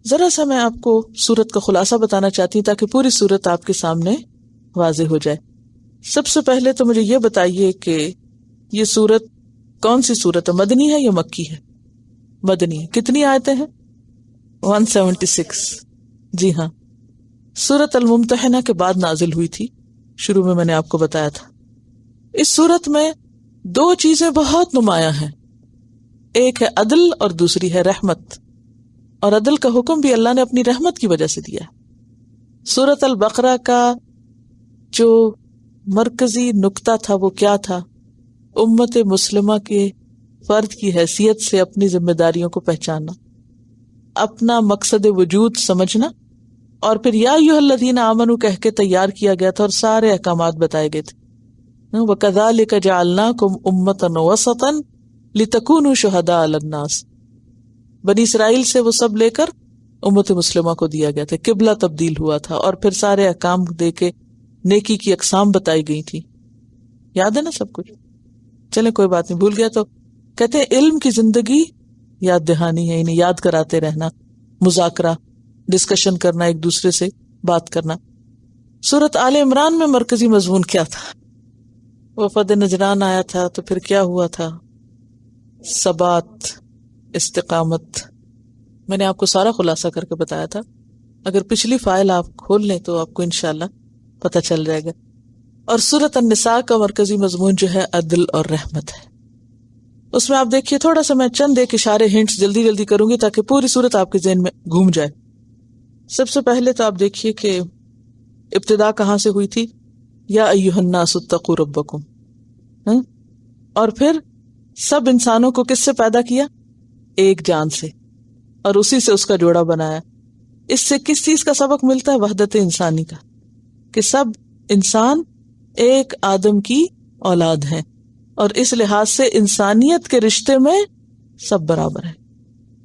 ذرا سا میں آپ کو سورت کا خلاصہ بتانا چاہتی ہوں تاکہ پوری سورت آپ کے سامنے واضح ہو جائے. سب سے پہلے تو مجھے یہ بتائیے کہ یہ سورت کون سی سورت ہے؟ مدنی ہے یا مکی ہے؟ مدنی ہے. کتنی آیتیں ہیں؟ 176. جی ہاں، سورت الممتحنہ کے بعد نازل ہوئی تھی. شروع میں نے آپ کو بتایا تھا. اس سورت میں دو چیزیں بہت نمایاں ہیں، ایک ہے عدل اور دوسری ہے رحمت. اور عدل کا حکم بھی اللہ نے اپنی رحمت کی وجہ سے دیا ہے. سورت البقرہ کا جو مرکزی نقطہ تھا وہ کیا تھا؟ امت مسلمہ کے فرد کی حیثیت سے اپنی ذمہ داریوں کو پہچاننا، اپنا مقصد وجود سمجھنا، اور پھر یا ایھا الذین آمنوا کہہ کے تیار کیا گیا تھا اور سارے احکامات بتائے گئے تھے. وَكَذَلِكَ جَعَلْنَاكُمْ أُمَّةً وَسَطًا لِتَكُونُوا شُهَدَاءَ عَلَى النَّاسِ. بنی اسرائیل سے وہ سب لے کر امت مسلمہ کو دیا گیا تھا. قبلہ تبدیل ہوا تھا اور پھر سارے احکام دے کے نیکی کی اقسام بتائی گئی تھی. یاد ہے نا سب کچھ؟ چلیں کوئی بات نہیں، بھول گیا تو کہتے ہیں علم کی زندگی یاد دہانی ہے، انہیں یاد کراتے رہنا، مذاکرہ، ڈسکشن کرنا، ایک دوسرے سے بات کرنا. سورت آل عمران میں مرکزی مضمون کیا تھا؟ وفد نجران آیا تھا تو پھر کیا ہوا تھا؟ ثبات، استقامت. میں نے آپ کو سارا خلاصہ کر کے بتایا تھا. اگر پچھلی فائل آپ کھول لیں تو آپ کو انشاءاللہ پتہ چل جائے گا. اور سورۃ النساء کا مرکزی مضمون جو ہے عدل اور رحمت ہے. اس میں آپ دیکھیے، تھوڑا سا میں چند ایک اشارے، ہنٹس جلدی جلدی کروں گی تاکہ پوری سورت آپ کے ذہن میں گھوم جائے. سب سے پہلے تو آپ دیکھیے کہ ابتدا کہاں سے ہوئی تھی؟ یا ایھا الناس اتقوا ربکم. اور پھر سب انسانوں کو کس سے پیدا کیا؟ ایک جان سے، اور اسی سے اس کا جوڑا بنایا. اس سے کس چیز کا سبق ملتا ہے؟ وحدت انسانی کا، کہ سب انسان ایک آدم کی اولاد ہیں، اور اس لحاظ سے انسانیت کے رشتے میں سب برابر ہیں.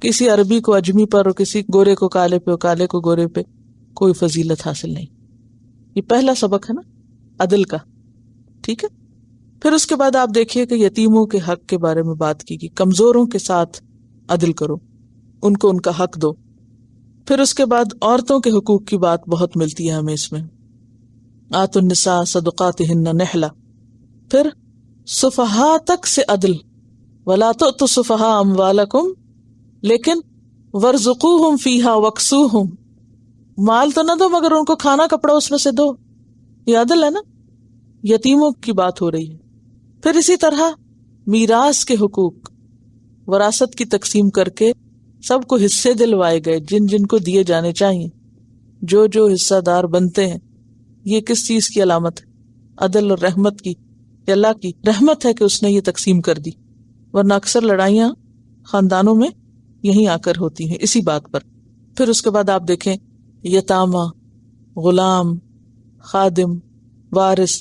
کسی عربی کو اجمی پر اور کسی گورے کو کالے پہ اور کالے کو گورے پہ کوئی فضیلت حاصل نہیں. یہ پہلا سبق ہے نا عدل کا. ٹھیک ہے. پھر اس کے بعد آپ دیکھیے کہ یتیموں کے حق کے بارے میں بات کی گئی. کمزوروں کے ساتھ عدل کرو، ان کو ان کا حق دو. پھر اس کے بعد عورتوں کے حقوق کی بات بہت ملتی ہے ہمیں اس میں. آتوا النساء صدقاتہن نحلہ. پھر سفہاء تک سے عدل، ولا تؤتوا السفہاء اموالکم لیکن وارزقوہم فیہا واکسوہم. مال تو نہ دو مگر ان کو کھانا کپڑا اس میں سے دو. یہ عدل ہے نا. یتیموں کی بات ہو رہی ہے. پھر اسی طرح میراث کے حقوق، وراثت کی تقسیم کر کے سب کو حصے دلوائے گئے جن جن کو دیے جانے چاہیے، جو جو حصہ دار بنتے ہیں. یہ کس چیز کی علامت ہے؟ عدل اور رحمت کی. کہ اللہ کی رحمت ہے کہ اس نے یہ تقسیم کر دی، ورنہ اکثر لڑائیاں خاندانوں میں یہیں آ کر ہوتی ہیں اسی بات پر. پھر اس کے بعد آپ دیکھیں یتامہ، غلام، خادم، وارث،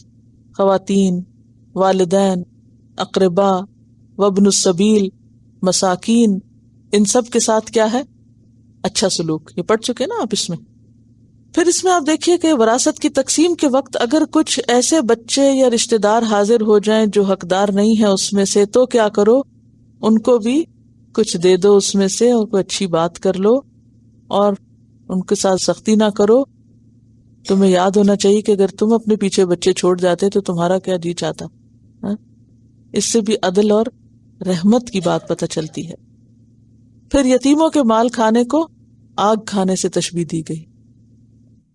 خواتین، والدین، اقربا، وابن السبیل، مساکین، ان سب کے ساتھ کیا ہے؟ اچھا سلوک. یہ پڑھ چکے نا آپ اس میں. پھر اس میں آپ دیکھیے کہ وراثت کی تقسیم کے وقت اگر کچھ ایسے بچے یا رشتہ دار حاضر ہو جائیں جو حقدار نہیں ہیں اس میں سے، تو کیا کرو؟ ان کو بھی کچھ دے دو اس میں سے، اور کوئی اچھی بات کر لو اور ان کے ساتھ سختی نہ کرو. تمہیں یاد ہونا چاہیے کہ اگر تم اپنے پیچھے بچے چھوڑ جاتے تو تمہارا کیا جی چاہتا. اس سے بھی عدل اور رحمت کی بات پتہ چلتی ہے. پھر یتیموں کے مال کھانے کو آگ کھانے سے تشبیہ دی گئی.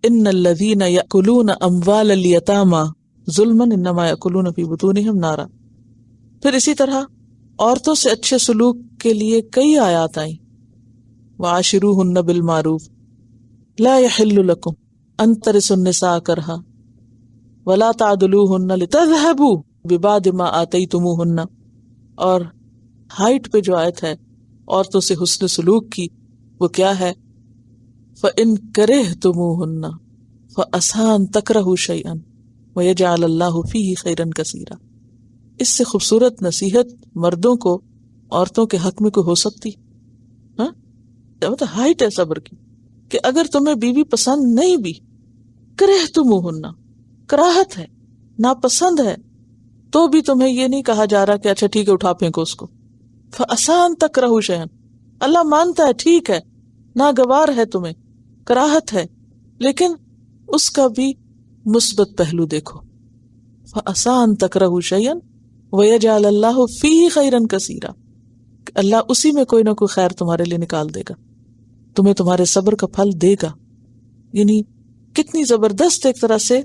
ان الذین یأکلون اموال الیتامی ظلما انما یأکلون فی بطونہم نارا. پھر اسی طرح عورتوں سے اچھے سلوک کے لیے کئی آیات آئیں. وعاشروہن بالمعروف لا یحل لکم ان ترثوا النساء کرہا ولا تعضلوہن لتذہبوا ببعض ما آتیتموہن. اور ہائٹ پہ جو آیت ہے عورتوں سے حسن سلوک کی، وہ کیا ہے؟ فَإِن كَرِهْتُمُوهُنَّ فَعَسَىٰ أَن تَكْرَهُوا شَيْئًا وَيَجْعَلَ اللَّهُ فِيهِ خَيْرًا كَثِيرًا. اس سے خوبصورت نصیحت مردوں کو عورتوں کے حق میں کوئی ہو سکتی؟ ہاں، مطلب ہائٹ ہے صبر کی کہ اگر تمہیں بیوی پسند نہیں بھی، كَرِهْتُمُوهُنَّ، کراہت ہے، ناپسند ہے، تو بھی تمہیں یہ نہیں کہا جا رہا کہ اچھا ٹھیک ہے اٹھا پھینکو اس کو. فَعَسَىٰ أَن تَكْرَهُوا شَيْئًا، اللہ مانتا ہے ٹھیک ہے ناگوار ہے تمہیں، کراہت ہے، لیکن اس کا بھی مثبت پہلو دیکھو. فَعَسَىٰ أَن تَكْرَهُوا شَيْئًا وَيَجْعَلَ اللَّهُ فِيهِ خَيْرًا كَثِيرًا، اللہ اسی میں کوئی نہ کوئی خیر تمہارے لیے نکال دے گا، تمہیں تمہارے صبر کا پھل دے گا. یعنی کتنی زبردست ایک طرح سے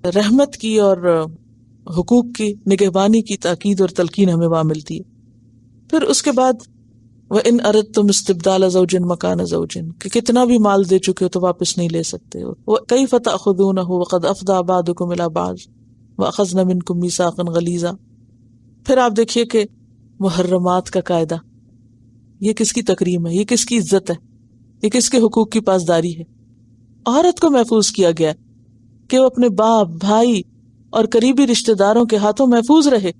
رحمت کی اور حقوق کی نگہبانی کی تاکید اور تلقین ہمیں وہاں ملتی ہے. پھر اس کے بعد وَإِنْ أَرَدْتُمْ اسْتِبْدَالَ زَوْجٍ مَكَانَ زَوْجٍ، کہ کتنا بھی مال دے چکے ہو تو واپس نہیں لے سکتے ہو. وَكَيْفَ تَأْخُذُونَهُ وَقَدْ أَفْضَىٰ بَعْضُكُمْ إِلَىٰ بَعْضٍ وَأَخَذْنَ مِنْكُمْ مِيثَاقًا غَلِيظًا. پھر آپ دیکھیے کہ محرمات کا قاعدہ، یہ کس کی تکریم ہے، یہ کس کی عزت ہے، یہ کس کے حقوق کی پاسداری ہے. عورت کو محفوظ کیا گیا کہ وہ اپنے باپ، بھائی اور قریبی رشتہ داروں کے ہاتھوں محفوظ رہے،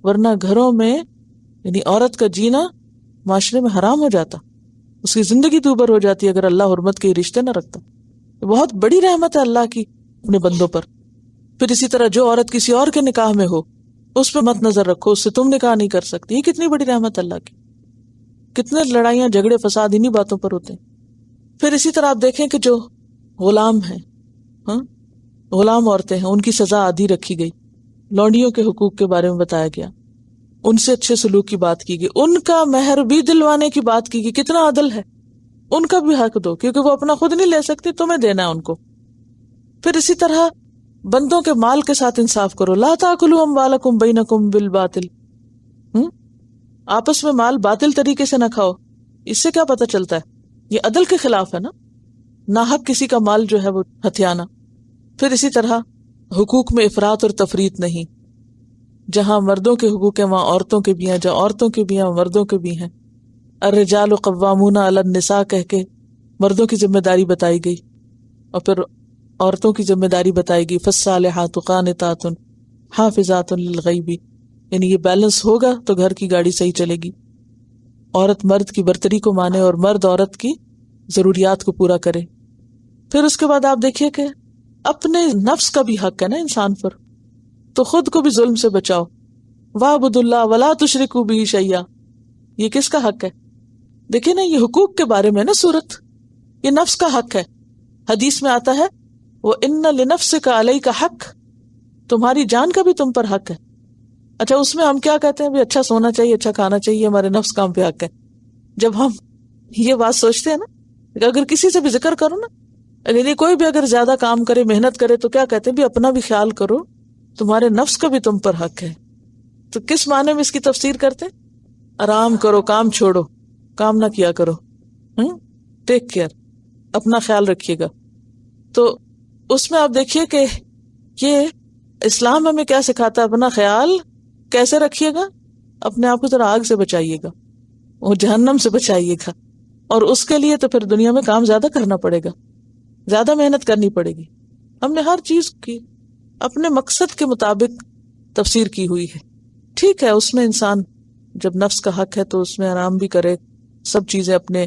ورنہ گھروں میں یعنی عورت کا جینا معاشرے میں حرام ہو جاتا، اس کی زندگی دوبر ہو جاتی اگر اللہ حرمت کے رشتے نہ رکھتا. بہت بڑی رحمت ہے اللہ کی اپنے بندوں پر. پھر اسی طرح جو عورت کسی اور کے نکاح میں ہو اس پہ مت نظر رکھو، اس سے تم نکاح نہیں کر سکتی. یہ کتنی بڑی رحمت اللہ کی. کتنے لڑائیاں جھگڑے فساد انہی باتوں پر ہوتے ہیں. پھر اسی طرح آپ دیکھیں کہ جو غلام ہیں، غلام عورتیں ہیں، ان کی سزا آدھی رکھی گئی. لونڈیوں کے حقوق کے بارے میں بتایا گیا، ان سے اچھے سلوک کی بات کی گئی، ان کا مہر بھی دلوانے کی بات کی گئی. کتنا عدل ہے، ان کا بھی حق دو کیونکہ وہ اپنا خود نہیں لے سکتے، تمہیں دینا ہے ان کو. پھر اسی طرح بندوں کے مال کے ساتھ انصاف کرو. لا تاکلوا اموالکم بینکم بالباطل، آپس میں مال باطل طریقے سے نہ کھاؤ. اس سے کیا پتہ چلتا ہے؟ یہ عدل کے خلاف ہے نا، ناحق کسی کا مال جو ہے وہ ہتھیانا. پھر اسی طرح حقوق میں افراط اور تفریط نہیں، جہاں مردوں کے حقوق ہیں وہاں عورتوں کے بھی ہیں، جہاں عورتوں کے بھی ہیں وہاں مردوں کے بھی ہیں. الرجال قوامون علی النساء کہہ کے مردوں کی ذمہ داری بتائی گئی اور پھر عورتوں کی ذمہ داری بتائی گئی. فالصالحات قانتات حافظات للغیب، یعنی یہ بیلنس ہوگا تو گھر کی گاڑی صحیح چلے گی. عورت مرد کی برتری کو مانے اور مرد عورت کی ضروریات کو پورا کرے. پھر اس کے بعد آپ دیکھیے کہ اپنے نفس کا بھی حق ہے نا انسان پر، تو خود کو بھی ظلم سے بچاؤ. وَاعْبُدُوا اللَّهَ وَلَا تُشْرِكُوا بِهِ شَيْئًا، یہ کس کا حق ہے؟ دیکھیں نا، یہ حقوق کے بارے میں نا سورت، یہ نفس کا حق ہے. حدیث میں آتا ہے وَإِنَّ لِنَفْسِكَ عَلَيْكَ حق، تمہاری جان کا بھی تم پر حق ہے. اچھا اس میں ہم کیا کہتے ہیں؟ بھی اچھا سونا چاہیے، اچھا کھانا چاہیے، ہمارے نفس کا ہم پہ حق ہے. جب ہم یہ بات سوچتے ہیں نا کہ اگر کسی سے بھی ذکر کرو نا، یعنی کوئی بھی اگر زیادہ کام کرے، محنت کرے، تو کیا کہتے ہیں؟ بھی اپنا بھی خیال کرو، تمہارے نفس کا بھی تم پر حق ہے. تو کس معنی میں اس کی تفسیر کرتے؟ آرام کرو، کام چھوڑو، کام نہ کیا کرو، ٹیک کیئر، اپنا خیال رکھیے گا. تو اس میں آپ دیکھیے کہ یہ اسلام ہمیں کیا سکھاتا ہے؟ اپنا خیال کیسے رکھیے گا؟ اپنے آپ کو ذرا آگ سے بچائیے گا، وہ جہنم سے بچائیے گا. اور اس کے لیے تو پھر دنیا میں کام زیادہ کرنا پڑے گا، زیادہ محنت کرنی پڑے گی. ہم نے ہر چیز کی اپنے مقصد کے مطابق تفسیر کی ہوئی ہے. ٹھیک ہے، اس میں انسان جب نفس کا حق ہے تو اس میں آرام بھی کرے، سب چیزیں اپنے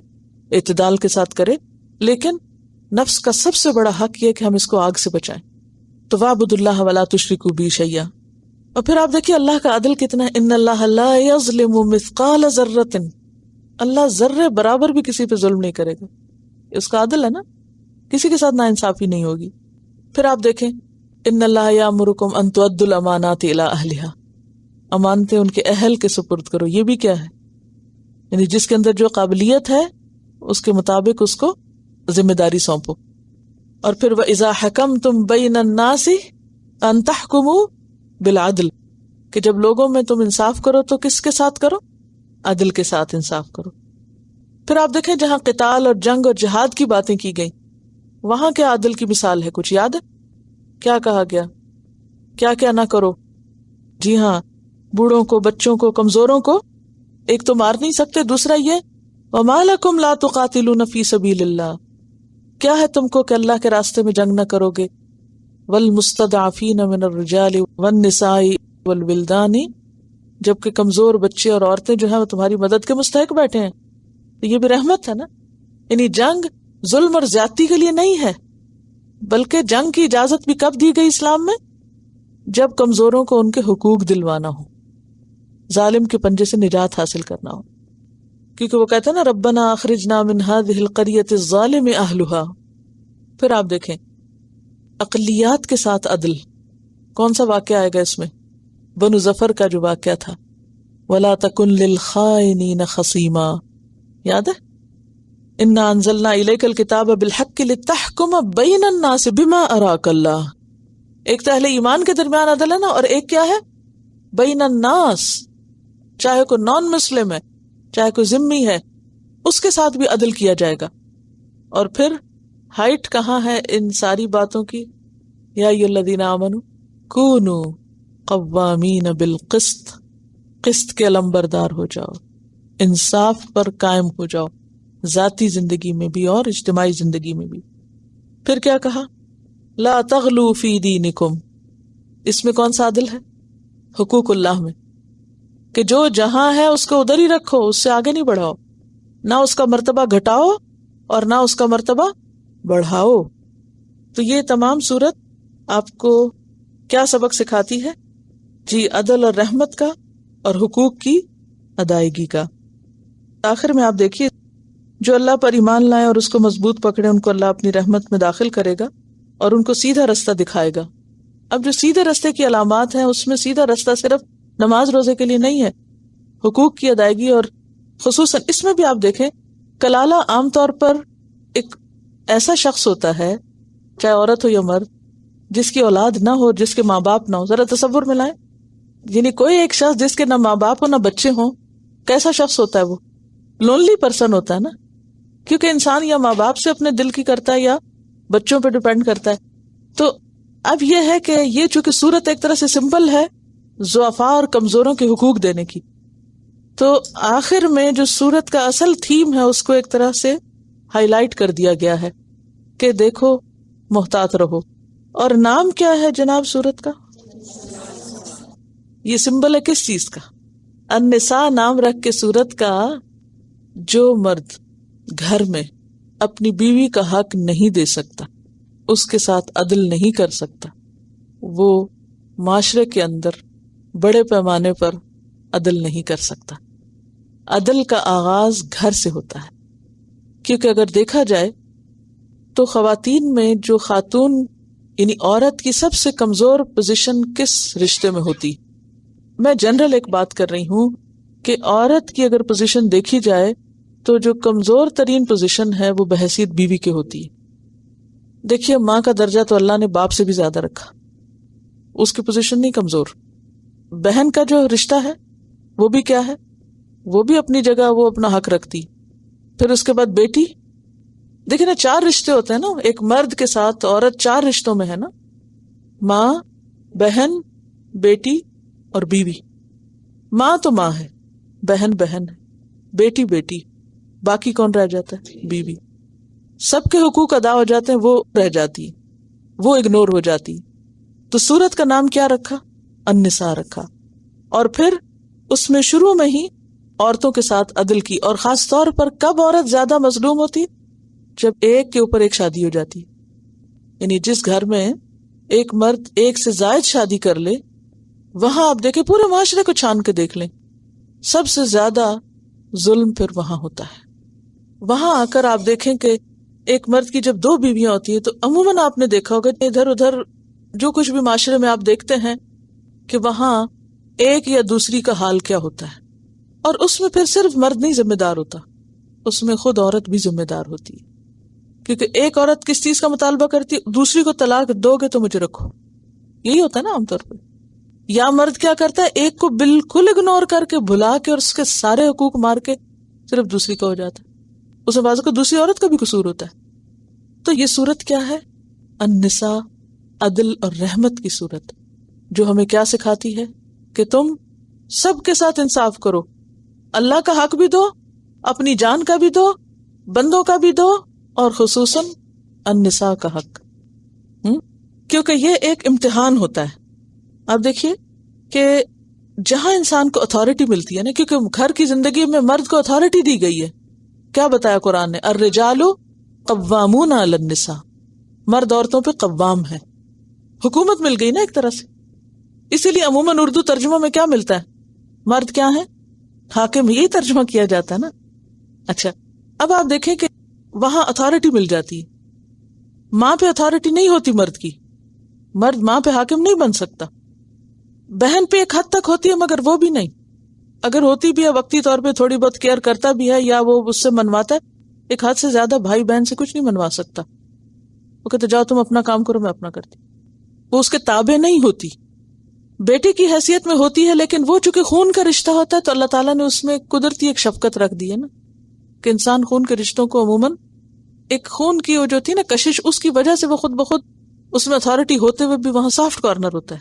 اعتدال کے ساتھ کرے، لیکن نفس کا سب سے بڑا حق یہ کہ ہم اس کو آگ سے بچائیں. تو وَاعْبُدُوا اللَّهَ وَلَا تُشْرِكُوا بِهِ شَيْئًا. اور پھر آپ دیکھیے اللہ کا عدل کتنا ہے. ان اللہ لا یظلم مثقال ذرۃ، اللہ ذرے برابر بھی کسی پہ ظلم نہیں کرے گا. اس کا عدل ہے نا، کسی کے ساتھ ناانصافی نہیں ہوگی. پھر آپ دیکھیں ان اللہ یامرکم ان تؤدوا الامانات الی اہلہا، امانتیں ان کے اہل کے سپرد کرو. یہ بھی کیا ہے؟ یعنی جس کے اندر جو قابلیت ہے اس کے مطابق اس کو ذمہ داری سونپو. اور پھر وَإِذَا حَكَمْتُمْ بَيْنَ النَّاسِ أَن تَحْكُمُوا بِالْعَدْلِ، کہ جب لوگوں میں تم انصاف کرو تو کس کے ساتھ کرو؟ عدل کے ساتھ انصاف کرو. پھر آپ دیکھیں جہاں قتال اور جنگ اور جہاد کی باتیں کی گئیں وہاں کیا عدل کی مثال ہے؟ کچھ یاد ہے کیا کہا گیا؟ کیا کیا نہ کرو؟ جی ہاں، بوڑھوں کو، بچوں کو، کمزوروں کو ایک تو مار نہیں سکتے، دوسرا یہ وَمَا لَكُمْ لَا تُقَاتِلُونَ فِي سَبِيلِ اللَّهِ، کیا ہے تم کو کہ اللہ کے راستے میں جنگ نہ کرو گے؟ وَالْمُسْتَضْعَفِينَ مِنَ الرِّجَالِ وَالنِّسَاءِ وَالْوِلْدَانِ، جبکہ کمزور بچے اور عورتیں جو ہیں وہ تمہاری مدد کے مستحق بیٹھے ہیں. تو یہ بھی رحمت ہے نا. یعنی جنگ ظلم اور زیادتی کے لیے نہیں ہے، بلکہ جنگ کی اجازت بھی کب دی گئی اسلام میں؟ جب کمزوروں کو ان کے حقوق دلوانا ہو، ظالم کے پنجے سے نجات حاصل کرنا ہو. کیونکہ وہ کہتے ہیں نا ربنا اخرجنا من هذه القرية الظالم اهلها. پھر آپ دیکھیں اقلیات کے ساتھ عدل. کون سا واقعہ آئے گا اس میں؟ بنو ظفر کا جو واقعہ تھا، ولا تکن للخائنین خصیما، یاد ہے؟ انا انزلنا الیک الکتاب بالحق لتحکم بین الناس بما اراک اللہ. ایک تو اہل ایمان کے درمیان عدل ہے نا، اور ایک کیا ہے؟ بین الناس. چاہے کوئی نان مسلم ہے، چاہے کوئی ذمی ہے، اس کے ساتھ بھی عدل کیا جائے گا. اور پھر ہائٹ کہاں ہے ان ساری باتوں کی؟ یا ایھا الذین آمنوا کونوا قوامین بالقسط، قسط کے علمبردار ہو جاؤ، انصاف پر قائم ہو جاؤ، ذاتی زندگی میں بھی اور اجتماعی زندگی میں بھی. پھر کیا کہا؟ لا تغلوا فی دینکم. اس میں کون سا عدل ہے؟ حقوق اللہ میں، کہ جو جہاں ہے اس کو ادھر ہی رکھو، اس سے آگے نہیں بڑھاؤ، نہ اس کا مرتبہ گھٹاؤ اور نہ اس کا مرتبہ بڑھاؤ. تو یہ تمام صورت آپ کو کیا سبق سکھاتی ہے؟ جی عدل اور رحمت کا اور حقوق کی ادائیگی کا. آخر میں آپ دیکھیے جو اللہ پر ایمان لائے اور اس کو مضبوط پکڑے ان کو اللہ اپنی رحمت میں داخل کرے گا اور ان کو سیدھا رستہ دکھائے گا. اب جو سیدھے رستے کی علامات ہیں اس میں سیدھا رستہ صرف نماز روزے کے لیے نہیں ہے، حقوق کی ادائیگی. اور خصوصاً اس میں بھی آپ دیکھیں کلالہ عام طور پر ایک ایسا شخص ہوتا ہے، چاہے عورت ہو یا مرد، جس کی اولاد نہ ہو، جس کے ماں باپ نہ ہو. ذرا تصور میں لائیں، یعنی کوئی ایک شخص جس کے نہ ماں باپ ہو نہ بچے ہوں، کیسا شخص ہوتا ہے وہ؟ لونلی پرسن ہوتا ہے نا، کیونکہ انسان یا ماں باپ سے اپنے دل کی کرتا ہے یا بچوں پہ ڈیپینڈ کرتا ہے. تو اب یہ ہے کہ یہ چونکہ صورت ایک طرح سے سمبل ہے ضعفاء اور کمزوروں کے حقوق دینے کی، تو آخر میں جو صورت کا اصل تھیم ہے اس کو ایک طرح سے ہائی لائٹ کر دیا گیا ہے کہ دیکھو محتاط رہو. اور نام کیا ہے جناب صورت کا؟ یہ سمبل ہے کس چیز کا؟ النساء نام رکھ کے صورت کا جو مرد گھر میں اپنی بیوی کا حق نہیں دے سکتا، اس کے ساتھ عدل نہیں کر سکتا، وہ معاشرے کے اندر بڑے پیمانے پر عدل نہیں کر سکتا. عدل کا آغاز گھر سے ہوتا ہے، کیونکہ اگر دیکھا جائے تو خواتین میں جو خاتون یعنی عورت کی سب سے کمزور پوزیشن کس رشتے میں ہوتی؟ میں جنرل ایک بات کر رہی ہوں کہ عورت کی اگر پوزیشن دیکھی جائے تو جو کمزور ترین پوزیشن ہے وہ بحیثیت بیوی کی ہوتی ہے. دیکھیے ماں کا درجہ تو اللہ نے باپ سے بھی زیادہ رکھا، اس کی پوزیشن نہیں کمزور. بہن کا جو رشتہ ہے وہ بھی کیا ہے؟ وہ بھی اپنی جگہ وہ اپنا حق رکھتی. پھر اس کے بعد بیٹی، دیکھیں نا 4 رشتے ہوتے ہیں نا، ایک مرد کے ساتھ عورت 4 رشتوں میں ہے نا، ماں، بہن، بیٹی اور بیوی. ماں تو ماں ہے، بہن بہن ہے، بیٹی بیٹی، باقی کون رہ جاتا ہے؟ بیوی. سب کے حقوق ادا ہو جاتے ہیں، وہ رہ جاتی ہے، وہ اگنور ہو جاتی. تو سورت کا نام کیا رکھا؟ النساء رکھا. اور پھر اس میں شروع میں ہی عورتوں کے ساتھ عدل کی. اور خاص طور پر کب عورت زیادہ مظلوم ہوتی؟ جب ایک کے اوپر ایک شادی ہو جاتی. یعنی جس گھر میں ایک مرد ایک سے زائد شادی کر لے، وہاں آپ دیکھیں پورے معاشرے کو چھان کے دیکھ لیں، سب سے زیادہ ظلم پھر وہاں ہوتا ہے. وہاں آ کر آپ دیکھیں کہ ایک مرد کی جب 2 بیویاں ہوتی ہیں تو عموماً آپ نے دیکھا ہوگا ادھر ادھر جو کچھ بھی معاشرے میں آپ دیکھتے ہیں کہ وہاں ایک یا دوسری کا حال کیا ہوتا ہے. اور اس میں پھر صرف مرد نہیں ذمہ دار ہوتا، اس میں خود عورت بھی ذمہ دار ہوتی ہے. کیونکہ ایک عورت کس چیز کا مطالبہ کرتی ہے؟ دوسری کو طلاق دو گے تو مجھے رکھو. یہی ہوتا ہے نا عام طور پہ. یا مرد کیا کرتا ہے؟ ایک کو بالکل اگنور کر کے بھلا کے اور اس کے سارے حقوق مار کے صرف دوسری کا ہو جاتا ہے. اس میں بعض کو دوسری عورت کا بھی قصور ہوتا ہے. تو یہ صورت کیا ہے؟ النساء، عدل اور رحمت کی صورت، جو ہمیں کیا سکھاتی ہے کہ تم سب کے ساتھ انصاف کرو. اللہ کا حق بھی دو، اپنی جان کا بھی دو، بندوں کا بھی دو، اور خصوصاً النساء کا حق. کیونکہ یہ ایک امتحان ہوتا ہے. آپ دیکھیے کہ جہاں انسان کو اتھارٹی ملتی ہے نا، کیونکہ گھر کی زندگی میں مرد کو اتھارٹی دی گئی ہے. کیا بتایا قرآن نے؟ الرجال قوامون علی النساء، مرد عورتوں پہ قوام ہے. حکومت مل گئی نا ایک طرح سے. اسی لیے عموماً اردو ترجمہ میں کیا ملتا ہے؟ مرد کیا ہے؟ حاکم. یہی ترجمہ کیا جاتا ہے نا. اچھا اب آپ دیکھیں کہ وہاں اتھارٹی مل جاتی ہے. ماں پہ اتھارٹی نہیں ہوتی مرد کی، مرد ماں پہ حاکم نہیں بن سکتا. بہن پہ ایک حد تک ہوتی ہے مگر وہ بھی نہیں. اگر ہوتی بھی ہے وقتی طور پہ تھوڑی بہت کیئر کرتا بھی ہے یا وہ اس سے منواتا ہے، ایک حد سے زیادہ بھائی بہن سے کچھ نہیں منوا سکتا. وہ کہتے جاؤ تم اپنا کام کرو میں اپنا کرتی. وہ اس کے تابع نہیں ہوتی. بیٹی کی حیثیت میں ہوتی ہے لیکن وہ چونکہ خون کا رشتہ ہوتا ہے تو اللہ تعالیٰ نے اس میں قدرتی ایک شفقت رکھ دی ہے نا، کہ انسان خون کے رشتوں کو عموماً ایک خون کی وہ جو تھی نا کشش، اس کی وجہ سے وہ خود بخود اس میں اتھارٹی ہوتے ہوئے بھی وہاں سافٹ کارنر ہوتا ہے.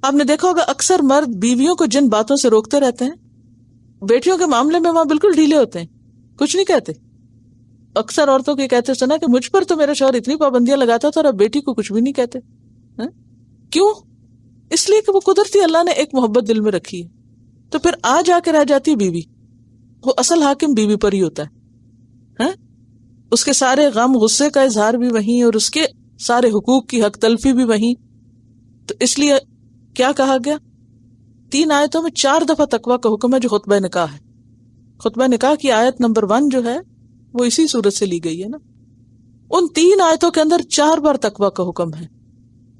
آپ نے دیکھا ہوگا اکثر مرد بیویوں کو جن باتوں سے روکتے رہتے ہیں، بیٹیوں کے معاملے میں وہاں بالکل ڈھیلے ہوتے ہیں، کچھ نہیں کہتے. اکثر عورتوں کو کہتے سنا کہ مجھ پر تو میرا شوہر اتنی پابندیاں لگاتا تھا اور اب بیٹی کو کچھ بھی نہیں کہتے. کیوں؟ اس لیے کہ وہ قدرتی اللہ نے ایک محبت دل میں رکھی ہے. تو پھر آ جا کے رہ جاتی بیوی، وہ اصل حاکم بیوی پر ہی ہوتا ہے. اس کے سارے غم غصے کا اظہار بھی وہیں اور اس کے سارے حقوق کی حق تلفی بھی وہیں. تو اس لیے کیا کہا گیا؟ 3 آیتوں میں 4 دفعہ تقویٰ کا حکم ہے جو خطبہ نکاح ہے. خطبہ نکاح کی آیت نمبر 1 جو ہے وہ اسی صورت سے لی گئی ہے نا. ان 3 آیتوں کے اندر 4 بار تقویٰ کا حکم ہے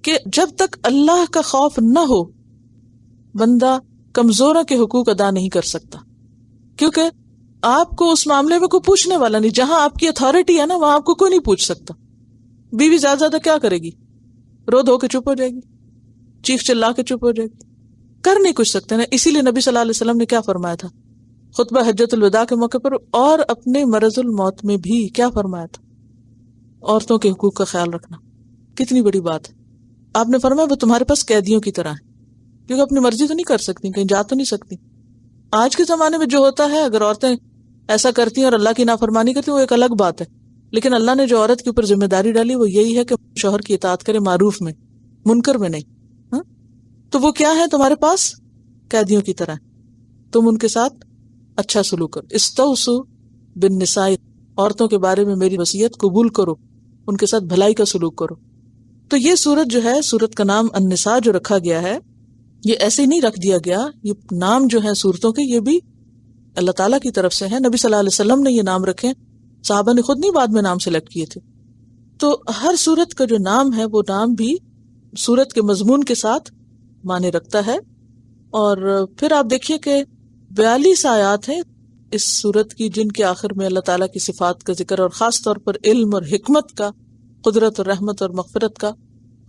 کہ جب تک اللہ کا خوف نہ ہو بندہ کمزوروں کے حقوق ادا نہیں کر سکتا. کیونکہ آپ کو اس معاملے میں کوئی پوچھنے والا نہیں. جہاں آپ کی اتھارٹی ہے نا وہاں آپ کو کوئی نہیں پوچھ سکتا. بیوی زیادہ زیادہ کیا کرے گی؟ رو دھو کے چپ ہو جائے گی، چیخ چلا کے چپ ہو جائے گی، کر نہیں کچھ سکتے نا. اسی لیے نبی صلی اللہ علیہ وسلم نے کیا فرمایا تھا خطبہ حجۃ الوداع کے موقع پر اور اپنے مرض الموت میں بھی؟ کیا فرمایا تھا؟ عورتوں کے حقوق کا خیال رکھنا. کتنی بڑی بات ہے. آپ نے فرمایا وہ تمہارے پاس قیدیوں کی طرح ہے، کیونکہ اپنی مرضی تو نہیں کر سکتی، کہیں جا تو نہیں سکتی. آج کے زمانے میں جو ہوتا ہے اگر عورتیں ایسا کرتی ہیں اور اللہ کی نافرمانی کرتی ہیں وہ ایک الگ بات ہے، لیکن اللہ نے جو عورت کے اوپر ذمہ داری ڈالی وہ یہی ہے کہ شوہر کی اطاعت کرے، معروف میں، منکر میں نہیں. تو وہ کیا ہے؟ تمہارے پاس قیدیوں کی طرح، تم ان کے ساتھ اچھا سلوک کرو. استوصوا بالنساء، عورتوں کے بارے میں میری وصیت قبول کرو، ان کے ساتھ بھلائی کا سلوک کرو. تو یہ سورت جو ہے، سورت کا نام النساء جو رکھا گیا ہے یہ ایسے ہی نہیں رکھ دیا گیا. یہ نام جو ہے سورتوں کے یہ بھی اللہ تعالیٰ کی طرف سے ہے. نبی صلی اللہ علیہ وسلم نے یہ نام رکھے، صحابہ نے خود نہیں بعد میں نام سلیکٹ کیے تھے. تو ہر سورت کا جو نام ہے وہ نام بھی سورت کے مضمون کے ساتھ معنی رکھتا ہے. اور پھر آپ دیکھیے کہ 42 آیات ہیں اس سورت کی جن کے آخر میں اللہ تعالیٰ کی صفات کا ذکر اور خاص طور پر علم اور حکمت کا، قدرت اور رحمت اور مغفرت کا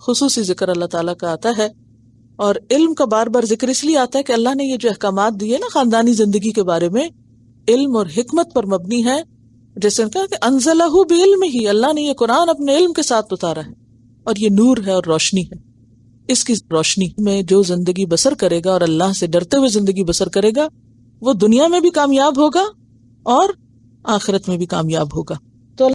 خصوصی ذکر اللہ تعالیٰ کا آتا ہے. اور علم کا بار بار ذکر اس لیے آتا ہے کہ اللہ نے یہ جو احکامات دیے نا خاندانی زندگی کے بارے میں، علم اور حکمت پر مبنی ہے. جیسے کہا کہ انزلہ بعلم ہی، اللہ نے یہ قرآن اپنے علم کے ساتھ اتارا ہے اور یہ نور ہے اور روشنی ہے. اس کی روشنی میں جو زندگی بسر کرے گا اور اللہ سے ڈرتے ہوئے زندگی بسر کرے گا وہ دنیا میں بھی کامیاب ہوگا اور آخرت میں بھی کامیاب ہوگا.